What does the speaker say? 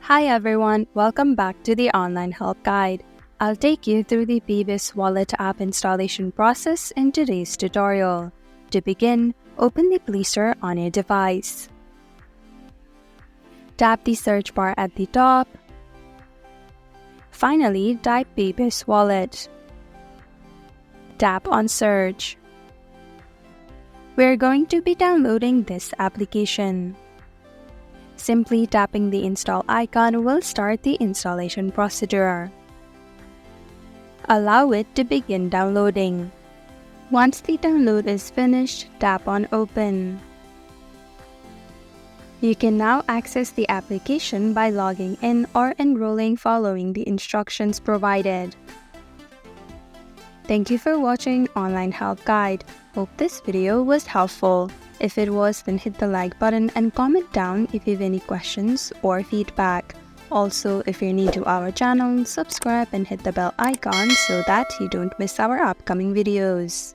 Hi everyone, welcome back to the online help guide. I'll take you through the Paybis wallet app installation process in today's tutorial. To begin, open the Play Store on your device. Tap the search bar at the top. Finally, type Paybis wallet. Tap on search. We're going to be downloading this application. Simply tapping the install icon will start the installation procedure. Allow it to begin downloading. Once the download is finished, tap on Open. You can now access the application by logging in or enrolling following the instructions provided. Thank you for watching Online Help Guide. Hope this video was helpful. If it was, then hit the like button and comment down if you have any questions or feedback. Also, if you're new to our channel, subscribe and hit the bell icon so that you don't miss our upcoming videos.